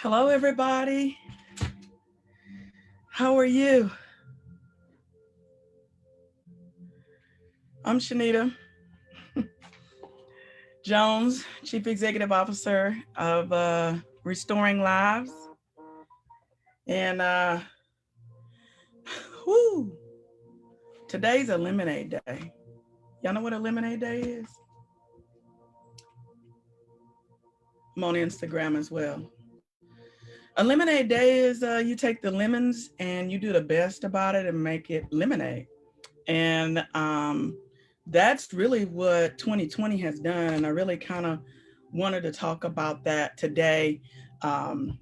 Hello, everybody. How are you? I'm Shanita Jones, Chief Executive Officer of Restoring Lives. And whoo, today's a lemonade day. Y'all know what a lemonade day is? I'm on Instagram as well. A lemonade day is you take the lemons and you do the best about it and make it lemonade. And that's really what 2020 has done. And I really kind of wanted to talk about that today. Um,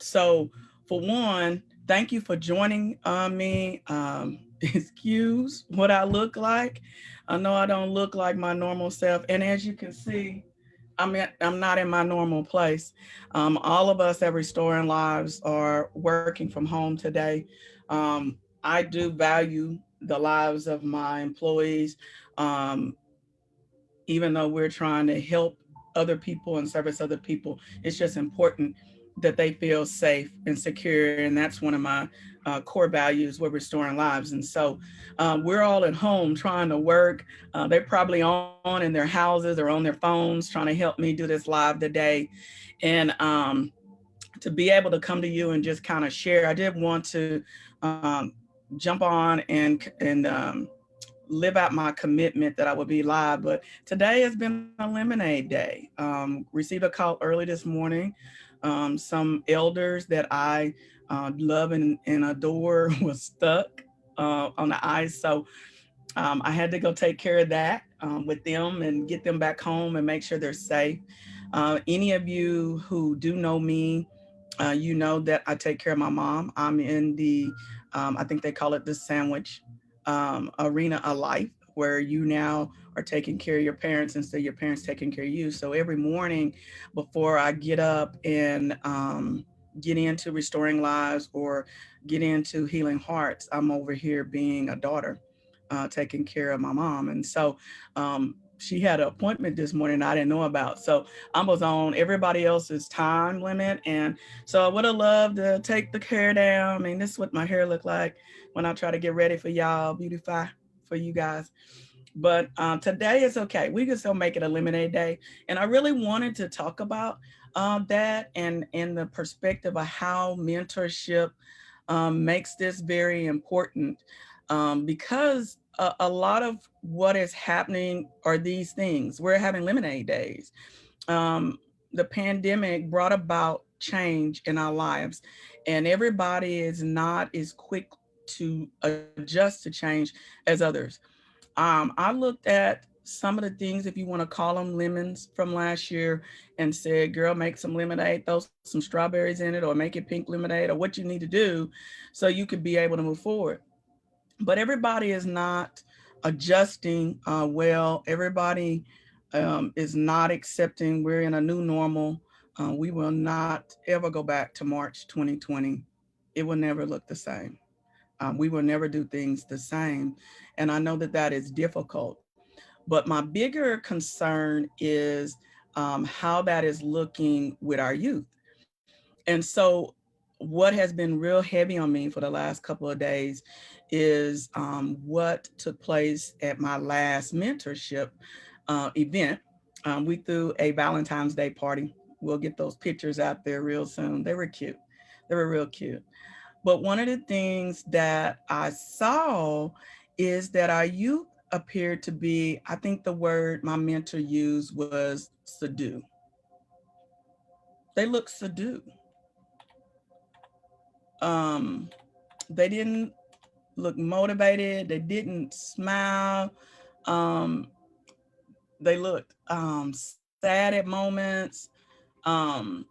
so, for one, thank you for joining me. Excuse what I look like. I know I don't look like my normal self. And as you can see, I'm not in my normal place. All of us at Restoring Lives are working from home today. Um, I do value the lives of my employees, um, even though we're trying to help other people and service other people. It's just important that they feel safe and secure, and that's one of my core values. We're restoring lives, and so we're all at home trying to work. They're probably on in their houses or on their phones trying to help me do this live today, and to be able to come to you and just kind of share. I did want to um, jump on and live out my commitment that I would be live. But today has been a lemonade day. Received a call early this morning. Some elders that I love and adore was stuck on the ice. So I had to go take care of that with them and get them back home and make sure they're safe. Any of you who do know me, you know that I take care of my mom. I'm in the, I think they call it the sandwich arena of life, where you now are taking care of your parents instead of your parents taking care of you. So every morning before I get up and get into restoring lives or get into healing hearts, I'm over here being a daughter, taking care of my mom. And so she had an appointment this morning I didn't know about. So I was on everybody else's time limit. And so I would have loved to take the hair down. I mean, this is what my hair looked like when I try to get ready for y'all, beautify for you guys. But today is okay. We can still make it a lemonade day. And I really wanted to talk about that and the perspective of how mentorship makes this very important, because a lot of what is happening are these things. We're having lemonade days. Um, the pandemic brought about change in our lives, and everybody is not as quick to adjust to change as others. I looked at some of the things, if you want to call them lemons, from last year and said, girl, make some lemonade, throw some strawberries in it, or make it pink lemonade, or what you need to do so you could be able to move forward. But everybody is not adjusting well. Everybody is not accepting we're in a new normal. We will not ever go back to March 2020. It will never look the same. We will never do things the same. And I know that that is difficult. But my bigger concern is how that is looking with our youth. And so, what has been real heavy on me for the last couple of days is what took place at my last mentorship event. We threw a Valentine's Day party. We'll get those pictures out there real soon. They were cute. They were real cute. But one of the things that I saw is that our youth appeared to be, I think the word my mentor used was subdue. They looked subdued. Um, they didn't look motivated. They didn't smile. Um, they looked sad at moments. Um,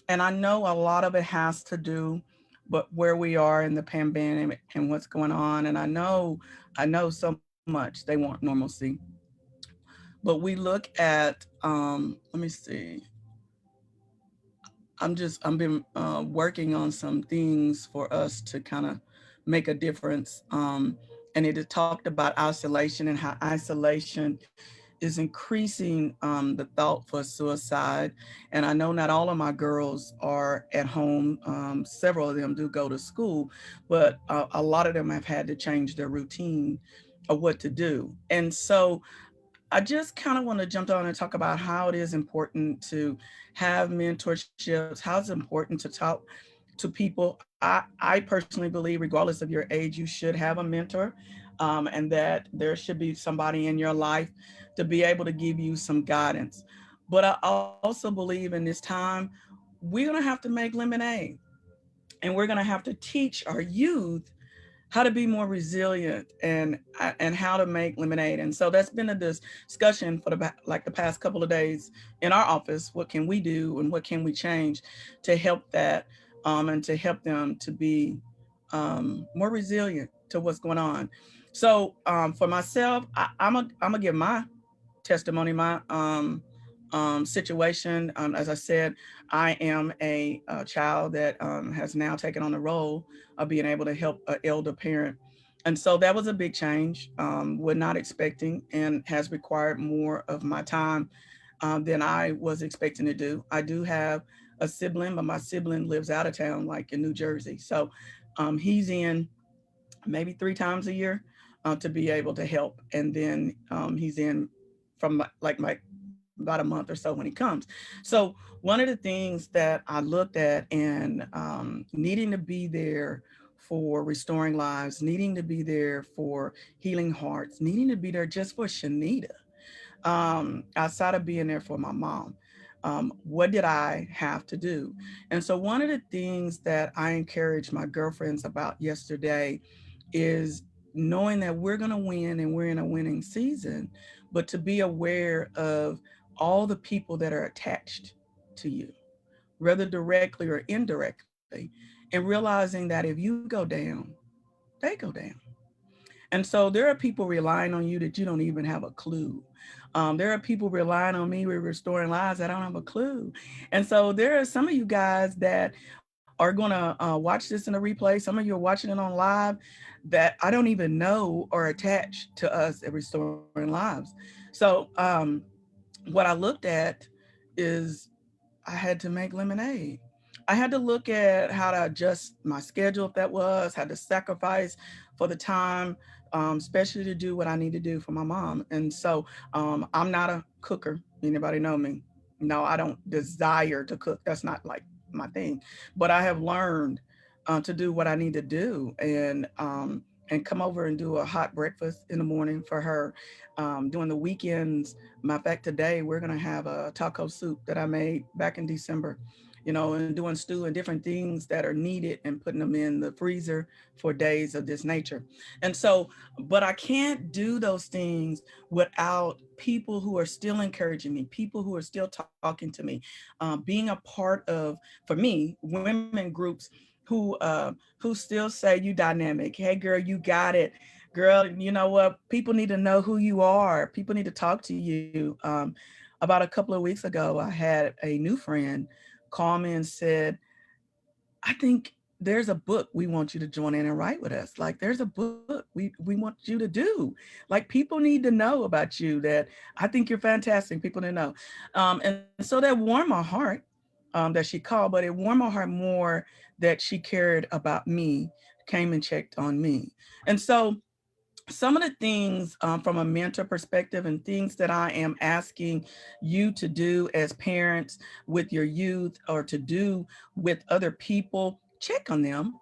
and I know a lot of it has to do but where we are in the pandemic and what's going on. And I know so much they want normalcy. But we look at let me see. I've been working on some things for us to kind of make a difference. And it talked about isolation and how isolation is increasing the thought for suicide. And I know not all of my girls are at home. Several of them do go to school, but a lot of them have had to change their routine of what to do. And so I just kind of want to jump on and talk about how it is important to have mentorships, how it's important to talk to people. I personally believe, regardless of your age, you should have a mentor, and that there should be somebody in your life to be able to give you some guidance. But I also believe in this time, we're going to have to make lemonade, and we're going to have to teach our youth how to be more resilient and how to make lemonade. And so that's been a discussion for the past couple of days in our office. What can we do and what can we change to help that, and to help them to be more resilient to what's going on. So for myself, I'm gonna give my testimony, my situation. As I said, I am a child that has now taken on the role of being able to help an elder parent. And so that was a big change, was not expecting, and has required more of my time than I was expecting to do. I do have a sibling, but my sibling lives out of town, like in New Jersey. So he's in maybe 3 times a year to be able to help. And then he's in from like about a month or so when he comes. So one of the things that I looked at, and needing to be there for restoring lives, needing to be there for healing hearts, needing to be there just for Shanita, outside of being there for my mom. What did I have to do? And so, one of the things that I encouraged my girlfriends about yesterday is knowing that we're going to win and we're in a winning season, but to be aware of all the people that are attached to you, whether directly or indirectly, and realizing that if you go down, they go down. And so there are people relying on you that you don't even have a clue. There are people relying on me with restoring lives that I don't have a clue. And so there are some of you guys that are going to watch this in a replay. Some of you are watching it on live that I don't even know are attached to us at Restoring Lives. So what I looked at is I had to make lemonade. I had to look at how to adjust my schedule, if that was, had to sacrifice for the time, especially to do what I need to do for my mom. And so I'm not a cooker. Anybody know me? No, I don't desire to cook. That's not like my thing. But I have learned to do what I need to do, and come over and do a hot breakfast in the morning for her. During the weekends, matter of fact, today we're gonna have a taco soup that I made back in December, and doing stew and different things that are needed and putting them in the freezer for days of this nature. And so, but I can't do those things without people who are still encouraging me, people who are still talking to me, being a part of, for me, women groups who still say you dynamic. Hey girl, you got it. Girl, you know what? People need to know who you are. People need to talk to you. About a couple of weeks ago, I had a new friend call me and said, I think there's a book we want you to join in and write with us. Like there's a book we want you to do. Like people need to know about you, that I think you're fantastic. People need to know. And so that warmed my heart, that she called, but it warmed my heart more that she cared about me, came and checked on me. And so some of the things, from a mentor perspective, and things that I am asking you to do as parents with your youth, or to do with other people, check on them.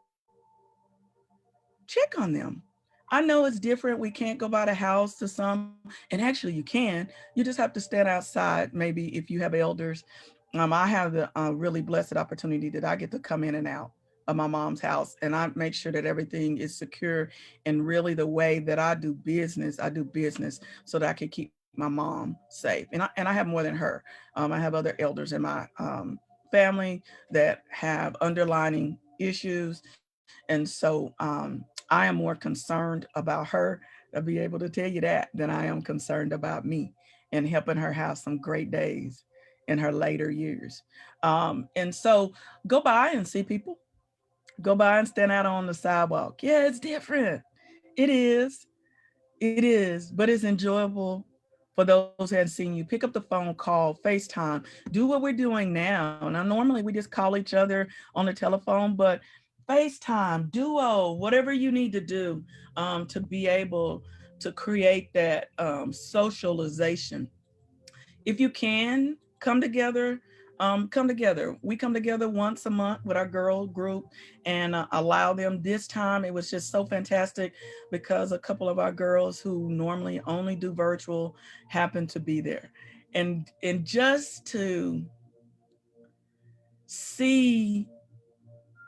Check on them. I know it's different. We can't go by the house to some, and actually you can. You just have to stand outside. Maybe if you have elders. I have the really blessed opportunity that I get to come in and out of my mom's house, and I make sure that everything is secure. And really, the way that I do business so that I can keep my mom safe. And I have more than her. I have other elders in my family that have underlining issues, and so I am more concerned about her. I'll be able to tell you that than I am concerned about me and helping her have some great days in her later years. And so go by and see people. Go by and stand out on the sidewalk. Yeah, it's different. It is. It is, but it's enjoyable For those who haven't seen you, pick up the phone, call, FaceTime, do what we're doing now. Now, normally we just call each other on the telephone, but FaceTime, Duo, whatever you need to do to be able to create that socialization. If you can come together, come together. We come together once a month with our girl group and allow them. This time it was just so fantastic because a couple of our girls who normally only do virtual happened to be there. And just to see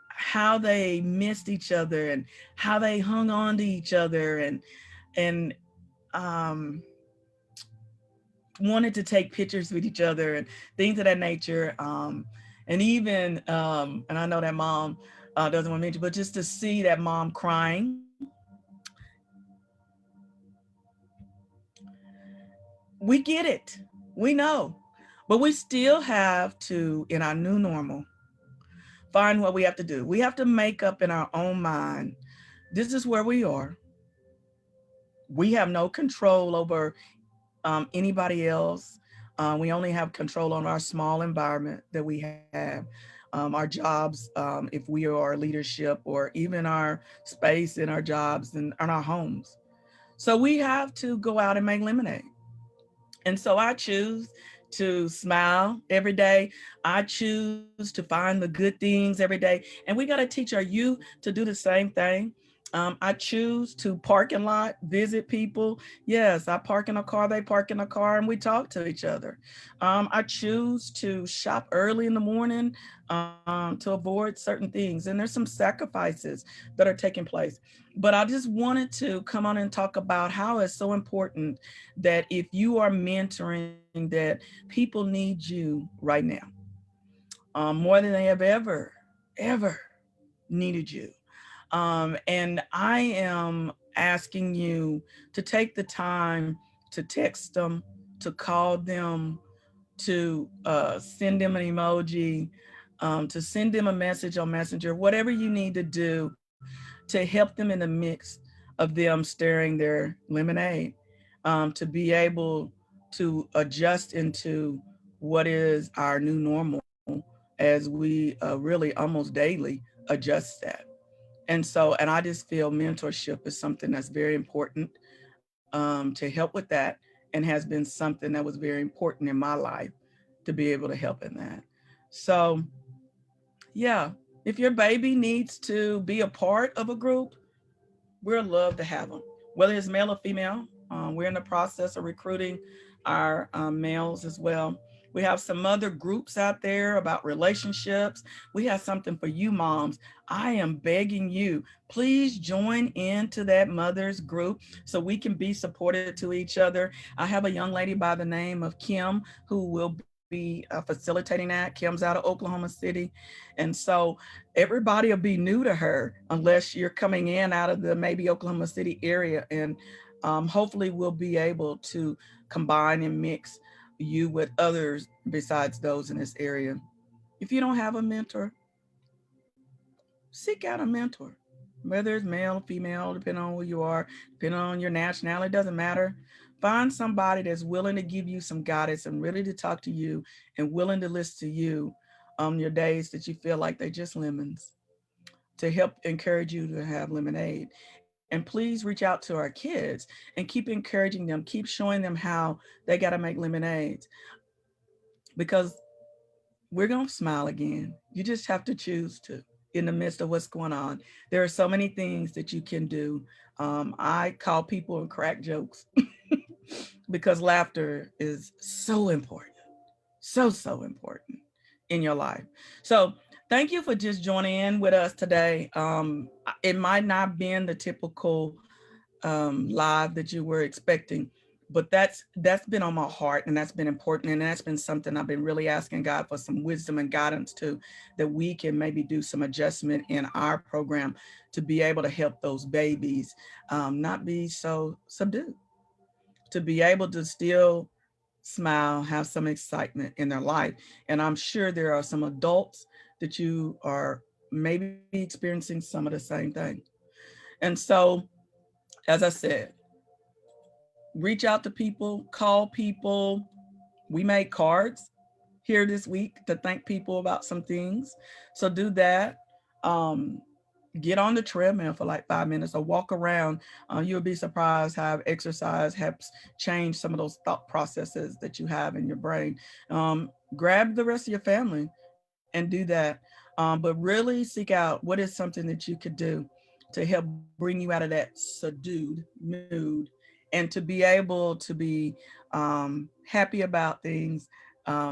how they missed each other and how they hung on to each other and um wanted to take pictures with each other and things of that nature. And even, and I know that mom doesn't want to mention, but just to see that mom crying, we get it. We know. But we still have to, in our new normal, find what we have to do. We have to make up in our own mind, this is where we are. We have no control over anybody else. We only have control on our small environment that we have, our jobs, if we are leadership, or even our space in our jobs and our homes. So we have to go out and make lemonade. And so I choose to smile every day. I choose to find the good things every day. And we got to teach our youth to do the same thing. I choose to park and lot, visit people. Yes, I park in a car, they park in a car, and we talk to each other. I choose to shop early in the morning to avoid certain things. And there's some sacrifices that are taking place. But I just wanted to come on and talk about how it's so important that if you are mentoring, that people need you right now, more than they have ever needed you. And I am asking you to take the time to text them, to call them, to send them an emoji, to send them a message on Messenger, whatever you need to do to help them in the mix of them stirring their lemonade, to be able to adjust into what is our new normal as we really almost daily adjust that. And I just feel mentorship is something that's very important to help with that, and has been something that was very important in my life to be able to help in that. So, yeah, if your baby needs to be a part of a group, we'd love to have them, whether it's male or female. We're in the process of recruiting our males as well. We have some other groups out there about relationships. We have something for you moms. I am begging you, please join into that mothers group so we can be supported to each other. I have a young lady by the name of Kim who will be facilitating that. Kim's out of Oklahoma City. And so everybody will be new to her unless you're coming in out of the maybe Oklahoma City area. And hopefully we'll be able to combine and mix you with others besides those in this area. If you don't have a mentor, seek out a mentor, whether it's male, female, depending on who you are, depending on your nationality, it doesn't matter. Find somebody that's willing to give you some guidance and really to talk to you and willing to listen to you on your days that you feel like they're just lemons, to help encourage you to have lemonade. And please reach out to our kids and keep encouraging them, keep showing them how they got to make lemonades, because we're going to smile again. You just have to choose to in the midst of what's going on. There are so many things that you can do. I call people and crack jokes because laughter is so important, so important in your life. So thank you for just joining in with us today. It might not been the typical live that you were expecting, but that's been on my heart, and that's been important, and that's been something I've been really asking God for some wisdom and guidance to, that we can maybe do some adjustment in our program to be able to help those babies not be so subdued, to be able to still smile, have some excitement in their life. And I'm sure there are some adults that you are maybe experiencing some of the same thing. And so, as I said, reach out to people, call people. We made cards here this week to thank people about some things. So do that. Um, get on the treadmill for like 5 minutes or walk around. You'll be surprised how exercise helps change some of those thought processes that you have in your brain. Grab the rest of your family and do that. But really seek out what is something that you could do to help bring you out of that subdued mood and to be able to be happy about things,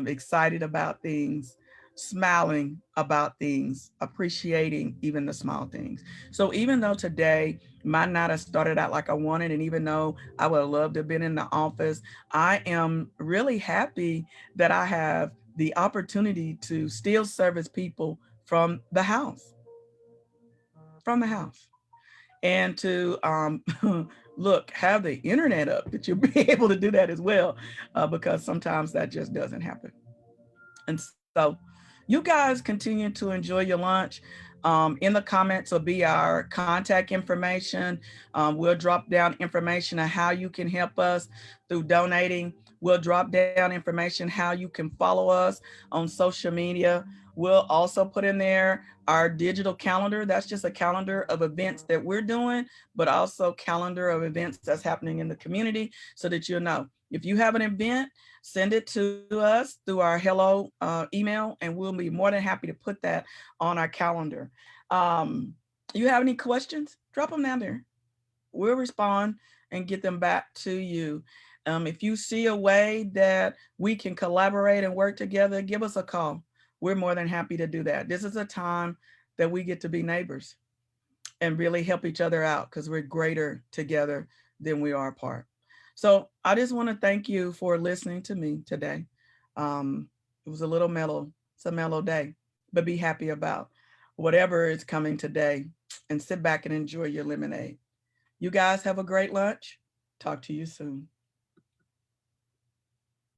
excited about things, smiling about things, appreciating even the small things. So even though today might not have started out like I wanted, and even though I would have loved to have been in the office, I am really happy that I have the opportunity to still service people from the house, from the house, and to look, have the internet up that you'll be able to do that as well, because sometimes that just doesn't happen. And so you guys continue to enjoy your lunch. In the comments will be our contact information. We'll drop down information on how you can help us through donating. We'll drop down information how you can follow us on social media. We'll also put in there our digital calendar. That's just a calendar of events that we're doing, but also calendar of events that's happening in the community so that you'll know. If you have an event, send it to us through our hello email, and we'll be more than happy to put that on our calendar. Um, you have any questions? Drop them down there. We'll respond and get them back to you. If you see a way that we can collaborate and work together, give us a call. We're more than happy to do that. This is a time that we get to be neighbors and really help each other out because we're greater together than we are apart. So I just want to thank you for listening to me today. It was a little mellow. It's a mellow day, but be happy about whatever is coming today and sit back and enjoy your lemonade. You guys have a great lunch. Talk to you soon.